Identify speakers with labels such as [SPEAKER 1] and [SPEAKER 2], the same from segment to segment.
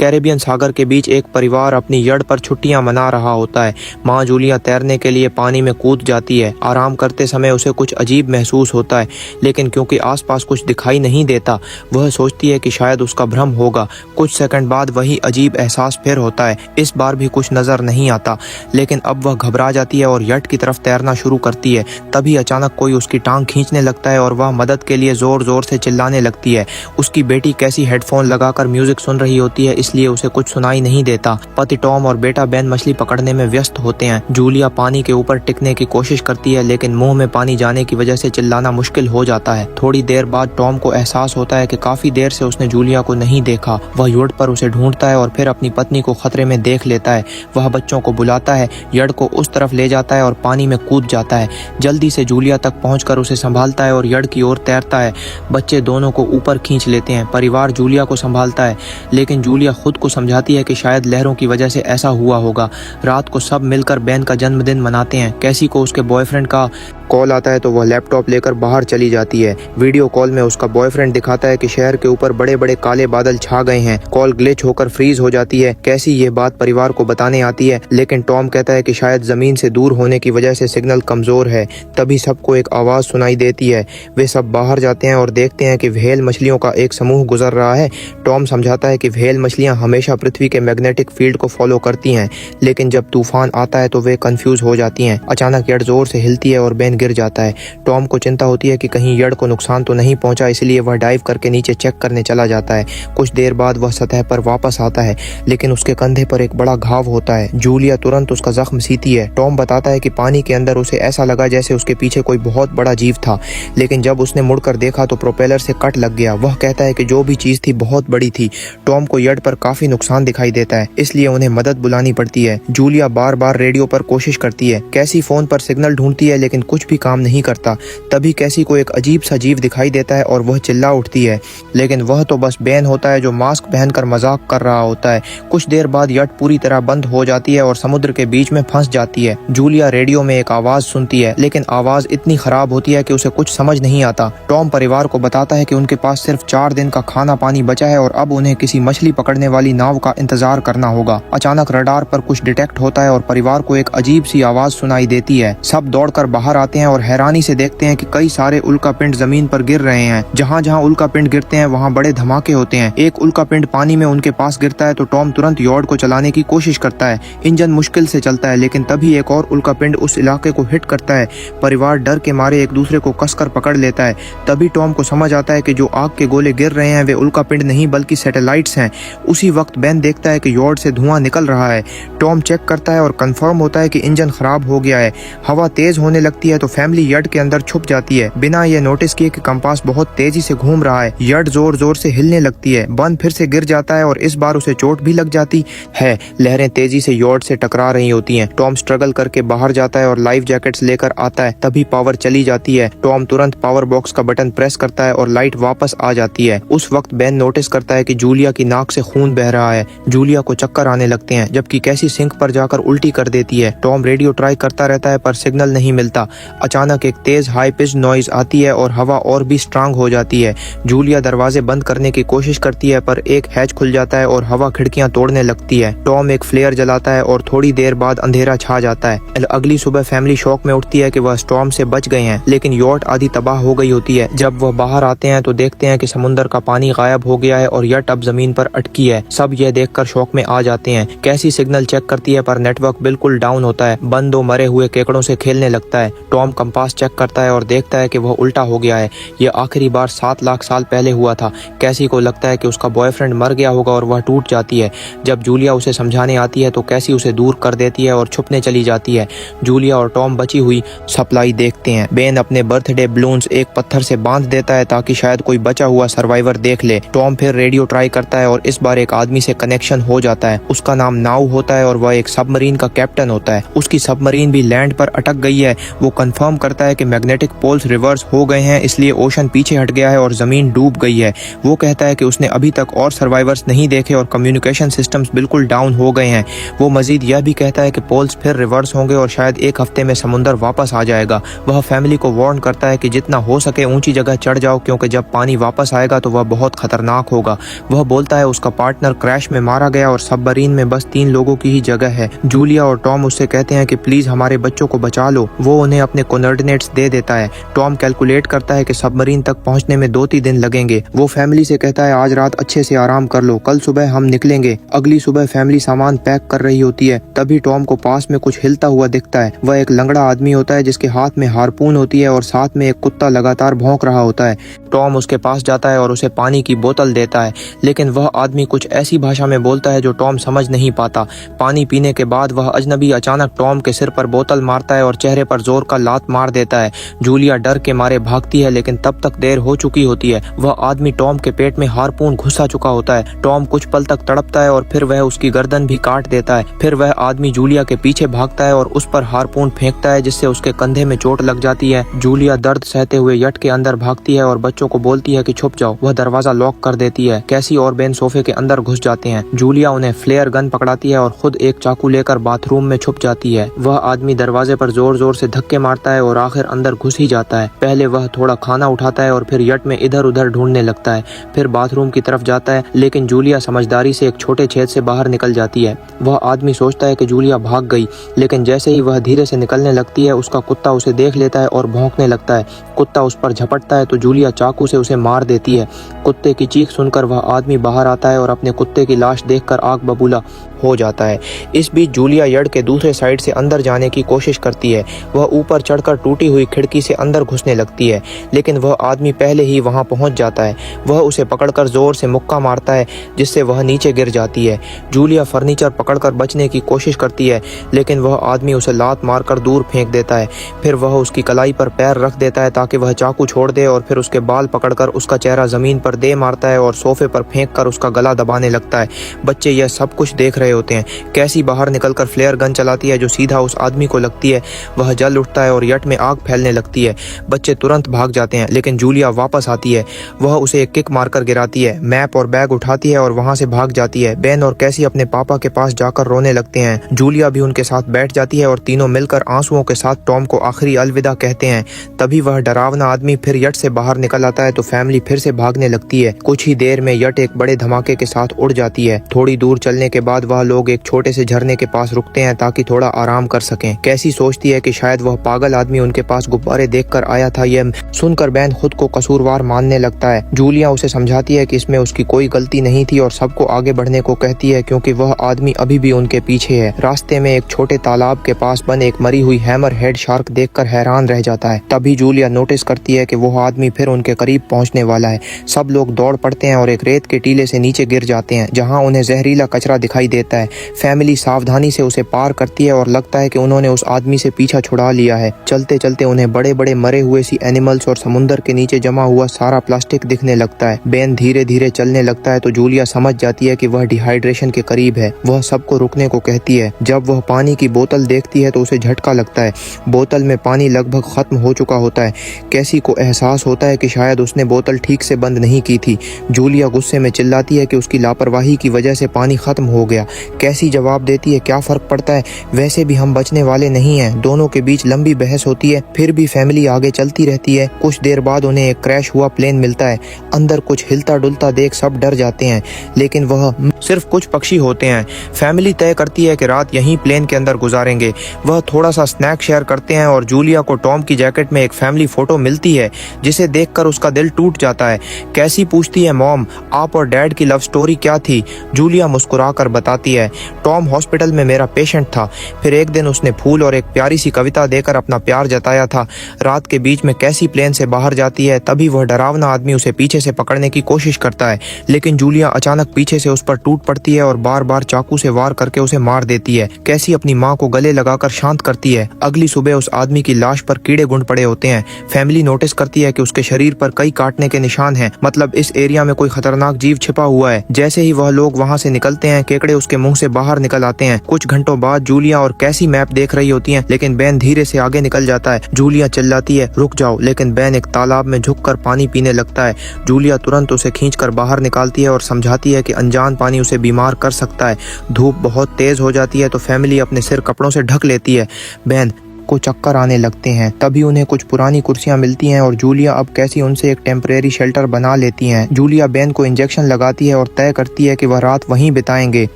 [SPEAKER 1] Caribbean सागर के बीच एक परिवार अपनी यड़ पर छुट्टियां मना रहा होता है। माँ जूलिया तैरने के लिए पानी में कूद जाती है। आराम करते समय उसे कुछ अजीब महसूस होता है, लेकिन क्योंकि आसपास कुछ दिखाई नहीं देता, वह सोचती है कि शायद उसका भ्रम होगा। कुछ सेकंड बाद वही अजीब एहसास फिर होता है। इस बार भी कुछ नजर नहीं आता, लेकिन अब वह घबरा जाती है और यट की तरफ तैरना शुरू करती है। तभी अचानक कोई उसकी टांग खींचने लगता है और वह मदद के लिए जोर जोर से चिल्लाने लगती है। उसकी बेटी कैसी हेडफोन लगाकर म्यूजिक सुन रही होती है, इसलिए उसे कुछ सुनाई नहीं देता। पति टॉम और बेटा बेन मछली पकड़ने में व्यस्त होते हैं। जूलिया पानी के ऊपर टिकने की कोशिश करती है, लेकिन मुंह में पानी जाने की वजह से चिल्लाना मुश्किल हो जाता है। थोड़ी देर बाद टॉम को एहसास होता है कि काफी देर से उसने जूलिया को नहीं देखा। वह यड़ पर उसे ढूंढता है और फिर अपनी पत्नी को खतरे में देख लेता है। वह बच्चों को बुलाता है, यड़ को उस तरफ ले जाता है और पानी में कूद जाता है। जल्दी से जूलिया तक पहुंचकर उसे संभालता है और यड़ की ओर तैरता है। बच्चे दोनों को ऊपर खींच लेते हैं। परिवार जूलिया को संभालता है, लेकिन जूलिया खुद को समझाती है कि शायद लहरों की वजह से ऐसा हुआ होगा। रात को सब मिलकर बेन का जन्मदिन मनाते हैं। कैसी को उसके बॉयफ्रेंड का कॉल आता है तो वह लैपटॉप लेकर बाहर चली जाती है। वीडियो कॉल में उसका बॉयफ्रेंड दिखाता है कि शहर के ऊपर बड़े बड़े काले बादल छा गए हैं। कॉल ग्लिच होकर फ्रीज हो जाती है। कैसी ये बात परिवार को बताने आती है, लेकिन टॉम कहता है कि शायद जमीन से दूर होने की वजह से सिग्नल कमजोर है। तभी सबको एक आवाज सुनाई देती है। वे सब बाहर जाते हैं और देखते हैं कि व्हेल मछलियों का एक समूह गुजर रहा है। टॉम समझाता है कि व्हेल मछलियां हमेशा पृथ्वी के मैग्नेटिक फील्ड को फॉलो करती हैं, लेकिन जब तूफान आता है तो वे कंफ्यूज हो जाती हैं। अचानक यड़ जोर से हिलती है और बेन गिर जाता है। टॉम को चिंता होती है कि कहीं यड़ को नुकसान तो नहीं पहुंचा, इसलिए वह डाइव करके नीचे चेक करने चला जाता है। कुछ देर बाद वह सतह पर वापस आता है, लेकिन उसके कंधे पर एक बड़ा घाव होता है। जूलिया तुरंत उसका जख्म सीती है। टॉम बताता है कि पानी के अंदर उसे ऐसा लगा जैसे उसके पीछे कोई बहुत बड़ा जीव था, लेकिन जब उसने मुड़कर देखा तो प्रोपेलर से कट लग गया। वह कहता है कि जो भी चीज थी बहुत बड़ी थी। टॉम को यड़ पर काफी नुकसान दिखाई देता है, इसलिए उन्हें मदद बुलानी पड़ती है। जूलिया बार बार रेडियो पर कोशिश करती है। कैसी फोन पर सिग्नल ढूंढती है, लेकिन कुछ भी काम नहीं करता। तभी कैसी को एक अजीब सा जीव दिखाई देता है और वह चिल्ला उठती है, लेकिन वह तो बस बेन होता है जो मास्क पहनकर मजाक कर रहा होता है। कुछ देर बाद यट पूरी तरह बंद हो जाती है और समुद्र के बीच में फंस जाती है। जूलिया रेडियो में एक आवाज सुनती है, लेकिन आवाज इतनी खराब होती है कि उसे कुछ समझ नहीं आता। टॉम परिवार को बताता है कि उनके पास सिर्फ 4 दिन का खाना पानी बचा है और अब उन्हें किसी मछली पकड़ने वाली नाव का इंतजार करना होगा। अचानक रडार पर कुछ डिटेक्ट होता है और परिवार को एक अजीब सी आवाज सुनाई देती है। सब दौड़कर बाहर आते हैं और हैरानी से देखते हैं कि कई सारे उल्कापिंड जमीन पर गिर रहे हैं। जहाँ जहाँ उल्कापिंड गिरते हैं वहाँ बड़े धमाके होते हैं। एक उल्कापिंड पानी में उनके पास गिरता है तो टॉम तुरंत यॉर्ड को चलाने की कोशिश करता है। इंजन मुश्किल से चलता है, लेकिन तभी एक और उल्कापिंड उस इलाके को हिट करता है। परिवार डर के मारे एक दूसरे को कसकर पकड़ लेता है। तभी टॉम को समझ आता है कि जो आग के गोले गिर रहे हैं वे उल्कापिंड नहीं बल्कि सैटेलाइट्स हैं। उसी वक्त बेन देखता है कि यॉर्ड से धुआं निकल रहा है। टॉम चेक करता है और कंफर्म होता है कि इंजन खराब हो गया है। हवा तेज होने लगती है तो फैमिली यट के अंदर छुप जाती है। बिना ये नोटिस किए कि कंपास बहुत तेजी से घूम रहा है। यट जोर जोर से हिलने लगती है। बन फिर से गिर जाता है और इस बार उसे चोट भी लग जाती है। लहरें तेजी से यॉर्ड से टकरा रही होती हैं। टॉम स्ट्रगल करके बाहर जाता है और लाइफ जैकेट्स लेकर आता है। तभी पावर चली जाती है। टॉम तुरंत पावर बॉक्स का बटन प्रेस करता है और लाइट वापस आ जाती है। उस वक्त बेन नोटिस करता है कि जूलिया की नाक से खून बह रहा है। जूलिया को चक्कर आने लगते हैं, जबकि कैसी सिंक पर जाकर उल्टी कर देती है। टॉम रेडियो ट्राई करता रहता है पर सिग्नल नहीं मिलता। अचानक एक तेज हाई पिच नॉइज आती है और हवा और भी स्ट्रांग हो जाती है। जूलिया दरवाजे बंद करने की कोशिश करती है पर एक हैच खुल जाता है और हवा खिड़कियां तोड़ने लगती है। टॉम एक फ्लेयर जलाता है और थोड़ी देर बाद अंधेरा छा जाता है। अगली सुबह फैमिली शॉक में उठती है कि वह स्टॉर्म से बच गए हैं, लेकिन यॉट आधी तबाह हो गई होती है। जब वह बाहर आते हैं तो देखते हैं कि समुद्र का पानी गायब हो गया है और यट अब जमीन पर अटकी है। सब यह देखकर शॉक में आ जाते हैं। कैसी सिग्नल चेक करती है पर नेटवर्क बिल्कुल डाउन होता है। बन दो मरे हुए केकड़ों से खेलने लगता है। टॉम कंपास चेक करता है और देखता है कि वह उल्टा हो गया है। यह आखिरी बार 7 लाख साल पहले हुआ था। कैसी को लगता है कि उसका बॉयफ्रेंड मर गया होगा और वह टूट जाती है। जब जूलिया उसे समझाने आती है तो कैसी उसे दूर कर देती है और छुपने चली जाती है। जूलिया और टॉम बची हुई सप्लाई देखते हैं। बेन अपने बर्थडे बलून्स एक पत्थर से बांध देता है ताकि शायद कोई बचा हुआ सर्वाइवर देख ले। टॉम फिर रेडियो ट्राई करता है और इस बार एक आदमी से कनेक्शन हो जाता है। उसका नाम नाउ होता है और वह एक सबमरीन का कैप्टन होता है। उसकी सबमरीन भी लैंड पर अटक गई है। वो कंफर्म करता है कि मैग्नेटिक पोल्स रिवर्स हो गए हैं, इसलिए ओशन पीछे हट गया है और जमीन डूब गई है। वो कहता है कि उसने अभी तक और सर्वाइवर्स नहीं देखे और कम्युनिकेशन सिस्टम्स बिल्कुल डाउन हो गए हैं। वो मजीद यह भी कहता है कि पोल्स फिर रिवर्स होंगे और शायद एक हफ्ते में समुद्र वापस आ जाएगा। वह फैमिली को वार्न करता है कि जितना हो सके ऊंची जगह चढ़ जाओ, क्योंकि जब पानी वापस आएगा तो वह बहुत खतरनाक होगा। वह बोलता है उसका पार्ट पार्टनर क्रैश में मारा गया और सबमरीन में बस 3 लोगों की ही जगह है। जूलिया और टॉम उससे कहते हैं कि प्लीज हमारे बच्चों को बचा लो। वो उन्हें अपने कोऑर्डिनेट्स दे देता है। टॉम कैलकुलेट करता है कि सबमरीन तक पहुंचने में 2-3 दिन लगेंगे। वो फैमिली से कहता है आज रात अच्छे से आराम कर लो, कल सुबह हम निकलेंगे। अगली सुबह फैमिली सामान पैक कर रही होती है, तभी टॉम को पास में कुछ हिलता हुआ दिखता है। वह एक लंगड़ा आदमी होता है जिसके हाथ में हारपून होती है और साथ में एक कुत्ता लगातार भौंक रहा होता है। टॉम उसके पास जाता है और उसे पानी की बोतल देता है, लेकिन वह आदमी कुछ ऐसी भाषा में बोलता है जो टॉम समझ नहीं पाता। पानी पीने के बाद वह अजनबी अचानक टॉम के सिर पर बोतल मारता है और चेहरे पर जोर का लात मार देता है। जूलिया डर के मारे भागती है, लेकिन तब तक देर हो चुकी होती है। वह आदमी टॉम के पेट में हारपून घुसा चुका होता है। टॉम कुछ पल तक तड़पता है और फिर वह उसकी गर्दन भी काट देता है। फिर वह आदमी जूलिया के पीछे भागता है और उस पर हारपून फेंकता है, जिससे उसके कंधे में चोट लग जाती है। जूलिया दर्द सहते हुए यट के अंदर भागती है और बच्चों को बोलती है कि छुप जाओ। वह दरवाजा लॉक कर देती है। कैसी और बेन सोफे के अंदर घुस जाते हैं। जूलिया उन्हें फ्लेयर गन पकड़ाती है और खुद एक चाकू लेकर बाथरूम में छुप जाती है। वह आदमी दरवाजे पर जोर जोर से धक्के मारता है और आखिर अंदर घुस ही जाता है। पहले वह थोड़ा खाना उठाता है और फिर यट में इधर उधर ढूंढने लगता है। फिर बाथरूम की तरफ जाता है, लेकिन जूलिया समझदारी से एक छोटे छेद से बाहर निकल जाती है। वह आदमी सोचता है कि जूलिया भाग गई, लेकिन जैसे ही वह धीरे से निकलने लगती है, उसका कुत्ता उसे देख लेता है और भौंकने लगता है। कुत्ता उस पर झपटता है तो जूलिया चाकू से उसे मार देती है। कुत्ते की चीख सुनकर वह आदमी बाहर आता है और अपने कुत्ते की लाश देखकर आग बबूला हो जाता है। इस बीच जूलिया यड़ के दूसरे साइड से अंदर जाने की कोशिश करती है। वह ऊपर चढ़कर टूटी हुई खिड़की से अंदर घुसने लगती है, लेकिन वह आदमी पहले ही वहां पहुंच जाता है। वह उसे पकड़कर जोर से मुक्का मारता है, जिससे वह नीचे गिर जाती है। जूलिया फर्नीचर पकड़कर बचने की कोशिश करती है, लेकिन वह आदमी उसे लात मारकर दूर फेंक देता है। फिर वह उसकी कलाई पर पैर रख देता है ताकि वह चाकू छोड़ दे, और फिर उसके बाल पकड़कर उसका चेहरा जमीन पर दे मारता है और सोफे पर फेंक कर उसका गला दबाने लगता है। बच्चे यह सब कुछ देख रहे होते हैं। कैसी बाहर निकलकर फ्लेयर गन चलाती है जो सीधा उस आदमी को लगती है। वह जल उठता है और यट में आग फैलने लगती है। बच्चे तुरंत भाग जाते हैं, लेकिन जूलिया वापस आती है। वह उसे एक किक मारकर गिराती है, मैप और बैग उठाती है और वहां से भाग जाती है। बेन और कैसी अपने पापा के पास जाकर रोने लगते हैं। जूलिया भी उनके साथ बैठ जाती है और तीनों मिलकर आंसुओं के साथ टॉम को आखिरी अलविदा कहते हैं। तभी वह डरावना आदमी फिर यट से बाहर निकल आता है तो फैमिली फिर से भागने लगती है। कुछ ही देर में यट एक बड़े धमाके के साथ उड़ जाती है। थोड़ी दूर चलने के बाद वह लोग एक छोटे से झरने के पास रुकते हैं ताकि थोड़ा आराम कर सकें। कैसी सोचती है कि शायद वह पागल आदमी उनके पास गुब्बारे देखकर आया था। यह सुनकर बैन खुद को कसूरवार मानने लगता है। जूलिया उसे समझाती है कि इसमें उसकी कोई गलती नहीं थी और सबको आगे बढ़ने को कहती है, क्योंकि वह आदमी अभी भी उनके पीछे है। रास्ते में एक छोटे तालाब के पास बंद एक मरी हुई हैमर हेड शार्क देखकर हैरान रह जाता है। तभी जूलिया नोटिस करती है कि वो आदमी फिर उनके करीब पहुंचने वाला है। सब लोग दौड़ पड़ते हैं और एक रेत के टीले से नीचे गिर जाते हैं, जहां उन्हें जहरीला कचरा दिखाई देता है। फैमिली सावधानी से उसे पार करती है और लगता है कि उन्होंने उस आदमी से पीछा छुड़ा लिया है। चलते चलते उन्हें बड़े बड़े मरे हुए सी एनिमल्स और समुंदर के नीचे जमा हुआ सारा प्लास्टिक दिखने लगता है। बेन धीरे धीरे चलने लगता है तो जूलिया समझ जाती है कि वह डिहाइड्रेशन के करीब है। वह सबको रुकने को कहती है। जब वह पानी की बोतल देखती है तो उसे झटका लगता है। बोतल में पानी लगभग खत्म हो चुका होता है। कैसी को एहसास होता है कि शायद उसने बोतल ठीक से बंद नहीं की थी। जूलिया गुस्से में चिल्लाती है कि उसकी लापरवाही की वजह से पानी खत्म हो गया। कैसी जवाब देती है, क्या फर्क पड़ता है, वैसे भी हम बचने वाले नहीं हैं। दोनों के बीच लंबी बहस होती है, फिर भी फैमिली आगे चलती रहती है। कुछ देर बाद उन्हें एक क्रैश हुआ प्लेन मिलता है। अंदर कुछ हिलता डुलता देख सब डर जाते हैं, लेकिन वह सिर्फ कुछ पक्षी होते हैं। फैमिली तय करती है कि रात यहीं प्लेन के अंदर गुजारेंगे। वह थोड़ा सा स्नैक शेयर करते हैं और जूलिया को टॉम की जैकेट में एक फैमिली फोटो मिलती है, जिसे देखकर उसका दिल टूट जाता है। कैसी पूछती है, मॉम आप और डैड की लव स्टोरी क्या थी? जूलिया मुस्कुराकर बताती है, टॉम हॉस्पिटल में मेरा पेशेंट था। फिर एक दिन उसने फूल और एक प्यारी सी कविता देकर अपना प्यार जताया था। रात के बीच में कैसी प्लेन से बाहर जाती है, तभी वह डरावना आदमी उसे पीछे से पकड़ने की कोशिश करता है, लेकिन जूलिया अचानक पीछे से उस पर टूट पड़ती है और बार बार चाकू से वार करके उसे मार देती है। कैसी अपनी माँ को गले लगाकर शांत करती है। अगली सुबह उस आदमी की लाश पर कीड़े गुंड पड़े होते हैं। फैमिली नोटिस करती है कि उसके शरीर पर कई काटने के निशान हैं, मतलब इस एरिया में कोई खतरनाक जीव छिपा हुआ है। जैसे ही वह लोग वहाँ से निकलते हैं, केकड़े उसके मुंह से बाहर निकल आते हैं। कुछ घंटों बाद जूलिया और कैसी मैप देख रही होती हैं, लेकिन बेन धीरे से आगे निकल जाता है। जूलिया चिल्लाती है, रुक जाओ, लेकिन बेन एक तालाब में झुककर पानी पीने लगता है। जूलिया तुरंत उसे खींचकर बाहर निकालती है और समझाती है कि अनजान पानी उसे बीमार कर सकता है। धूप बहुत तेज हो जाती है तो फैमिली अपने सिर कपड़ों से ढक लेती है। बेन को चक्कर आने लगते हैं। तभी उन्हें कुछ पुरानी कुर्सियां मिलती हैं और जूलिया अब कैसी उनसे एक टेम्परेरी शेल्टर बना लेती हैं। जूलिया बेन को इंजेक्शन लगाती है और तय करती है कि वह रात वहीं बिताएंगे।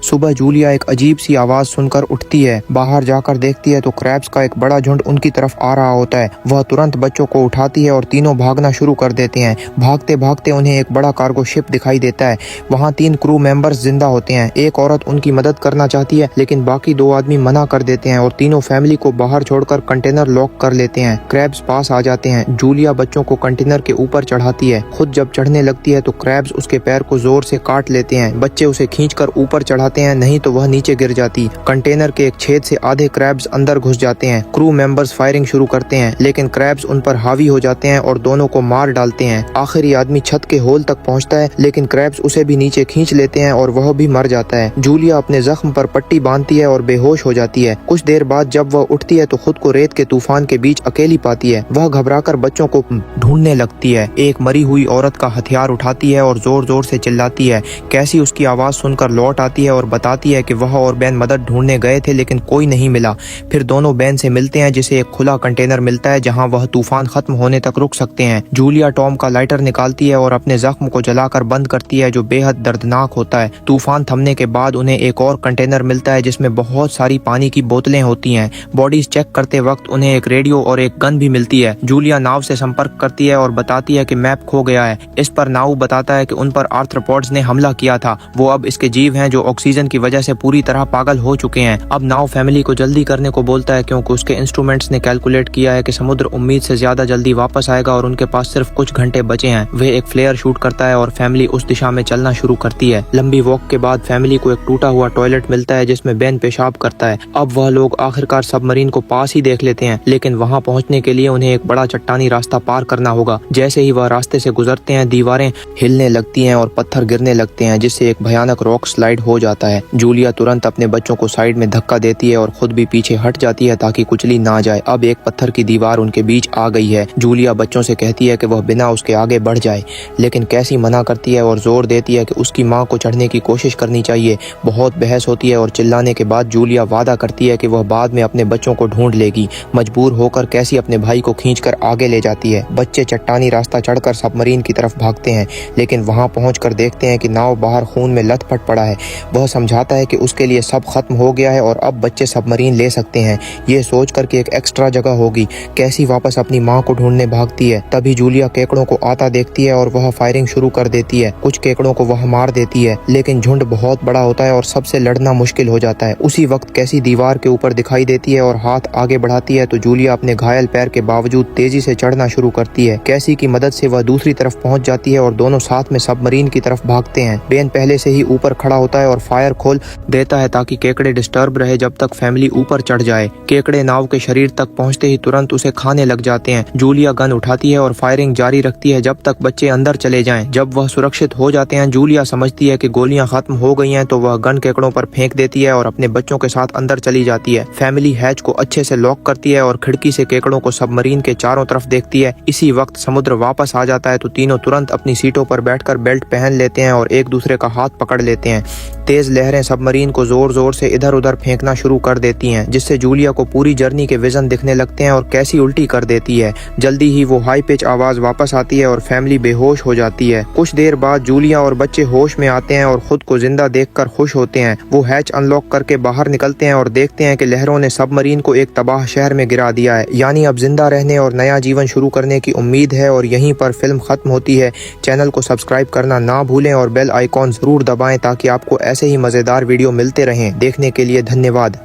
[SPEAKER 1] सुबह जूलिया एक अजीब सी आवाज सुनकर उठती है। बाहर जाकर देखती है तो क्रैब्स का एक बड़ा झुंड उनकी तरफ आ रहा होता है। वह तुरंत बच्चों को उठाती है और तीनों भागना शुरू कर देते हैं। भागते भागते उन्हें एक बड़ा कार्गो शिप दिखाई देता है। वहाँ 3 क्रू मेंबर्स जिंदा होते हैं। एक औरत उनकी मदद करना चाहती है लेकिन बाकी 2 आदमी मना कर देते हैं और तीनों फैमिली को बाहर छोड़कर कंटेनर लॉक कर लेते हैं। क्रैब्स पास आ जाते हैं। जूलिया बच्चों को कंटेनर के ऊपर चढ़ाती है। खुद जब चढ़ने लगती है तो क्रैब्स उसके पैर को जोर से काट लेते हैं। बच्चे उसे खींचकर ऊपर चढ़ाते हैं, नहीं तो वह नीचे गिर जाती। कंटेनर के एक छेद से आधे क्रैब्स अंदर घुस जाते हैं। क्रू मेंबर्स फायरिंग शुरू करते हैं लेकिन क्रैब्स उन पर हावी हो जाते हैं और दोनों को मार डालते हैं। आखिरी आदमी छत के होल तक पहुंचता है लेकिन क्रैब्स उसे भी नीचे खींच लेते हैं और वह भी मर जाता है। जूलिया अपने जख्म पर पट्टी बांधती है और बेहोश हो जाती है। कुछ देर बाद जब वह उठती है तो खुद को रेत के तूफान के बीच अकेली पाती है। वह घबराकर बच्चों को ढूंढने लगती है। एक मरी हुई औरत का हथियार उठाती है और जोर जोर से चिल्लाती है। कैसी उसकी आवाज सुनकर लौट आती है और बताती है कि वह और बेन मदद ढूंढने गए थे लेकिन कोई नहीं मिला। फिर दोनों बेन से मिलते हैं जिसे एक खुला कंटेनर मिलता है जहां वह तूफान खत्म होने तक रुक सकते हैं। जूलिया टॉम का लाइटर निकालती है और अपने जख्म को जलाकर बंद करती है जो बेहद दर्दनाक होता है। तूफान थमने के बाद उन्हें एक और कंटेनर मिलता है जिसमें बहुत सारी पानी की बोतलें होती हैं। बॉडीज चेक करते वक्त उन्हें एक रेडियो और एक गन भी मिलती है। जूलिया नाव से संपर्क करती है और बताती है कि मैप खो गया है। इस पर नाव बताता है कि उन पर आर्थ्रोपोड्स ने हमला किया था। वो अब इसके जीव हैं जो ऑक्सीजन की वजह से पूरी तरह पागल हो चुके हैं। अब नाव फैमिली को जल्दी करने को बोलता है क्योंकि उसके इंस्ट्रूमेंट्स ने कैलकुलेट किया है कि समुद्र उम्मीद से ज्यादा जल्दी वापस आएगा और उनके पास सिर्फ कुछ घंटे बचे हैं। वह एक फ्लेयर शूट करता है और फैमिली उस दिशा में चलना शुरू करती है। लंबी वॉक के बाद फैमिली को एक टूटा हुआ टॉयलेट मिलता है जिसमें बेन पेशाब करता है। अब वह लोग आखिरकार सबमरीन को पास ही देख लेते हैं लेकिन वहां पहुंचने के लिए उन्हें एक बड़ा चट्टानी रास्ता पार करना होगा। जैसे ही वह रास्ते से गुजरते हैं दीवारें हिलने लगती हैं और पत्थर गिरने लगते हैं जिससे एक भयानक रॉक स्लाइड हो जाता है। जूलिया तुरंत अपने बच्चों को साइड में धक्का देती है और खुद भी पीछे हट जाती है ताकि कुचली ना जाए। अब एक पत्थर की दीवार उनके बीच आ गई है। जूलिया बच्चों से कहती है कि वह बिना उसके आगे बढ़ जाए लेकिन कैसी मना करती है और जोर देती है कि उसकी माँ को चढ़ने की कोशिश करनी चाहिए। बहुत बहस होती है और चिल्लाने के बाद जूलिया वादा करती है कि वह बाद में अपने बच्चों को ढूंढ लेगी। मजबूर होकर कैसी अपने भाई को खींचकर आगे ले जाती है। बच्चे चट्टानी रास्ता चढ़कर सबमरीन की तरफ भागते हैं लेकिन वहां पहुंचकर देखते हैं कि नाव बाहर खून में लथपथ पड़ा है। वह समझाता है कि उसके लिए सब खत्म हो गया है और अब बच्चे सबमरीन ले सकते हैं। ये सोचकर कि एक एक्स्ट्रा जगह होगी कैसी वापस अपनी माँ को ढूंढने भागती है। तभी जूलिया केकड़ों को आता देखती है और वह फायरिंग शुरू कर देती है। कुछ केकड़ों को वह मार देती है लेकिन झुंड बहुत बड़ा होता है और सबसे लड़ना मुश्किल हो जाता है। उसी वक्त कैसी दीवार के ऊपर दिखाई देती है और हाथ आगे बढ़ाती है तो जूलिया अपने घायल पैर के बावजूद तेजी से चढ़ना शुरू करती है। कैसी की मदद से वह दूसरी तरफ पहुंच जाती है और दोनों साथ में सबमरीन की तरफ भागते हैं। बेन पहले से ही ऊपर खड़ा होता है और फायर खोल देता है ताकि केकड़े डिस्टर्ब रहे जब तक फैमिली ऊपर चढ़ जाए। केकड़े नाव के शरीर तक पहुंचते ही तुरंत उसे खाने लग जाते हैं। जूलिया गन उठाती है और फायरिंग जारी रखती है जब तक बच्चे अंदर चले जाएं। जब वह सुरक्षित हो जाते हैं जूलिया समझती है कि गोलियां खत्म हो गई हैं तो वह गन केकड़ों पर फेंक देती है और अपने बच्चों के साथ अंदर चली जाती है। फैमिली हैच को अच्छे से लॉक करती है और खिड़की से केकड़ों को सबमरीन के चारों तरफ देखती है। इसी वक्त समुद्र वापस आ जाता है तो तीनों तुरंत अपनी सीटों पर बैठकर बेल्ट पहन लेते हैं और एक दूसरे का हाथ पकड़ लेते हैं। तेज लहरें सबमरीन को जोर जोर से इधर उधर फेंकना शुरू कर देती हैं जिससे जूलिया को पूरी जर्नी के विजन दिखने लगते हैं और कैसी उल्टी कर देती है। जल्दी ही वो हाई पिच आवाज वापस आती है और फैमिली बेहोश हो जाती है। कुछ देर बाद जूलिया और बच्चे होश में आते हैं और खुद को जिंदा देखकर खुश होते हैं। वो हैच अनलॉक करके बाहर निकलते हैं और देखते हैं कि लहरों ने सबमरीन को एक तबाह शहर में गिरा दिया है। यानी अब जिंदा रहने और नया जीवन शुरू करने की उम्मीद है। और यहीं पर फिल्म खत्म होती है। चैनल को सब्सक्राइब करना ना भूलें और बेल आइकॉन जरूर दबाएं ताकि आपको ऐसे ही मजेदार वीडियो मिलते रहें। देखने के लिए धन्यवाद।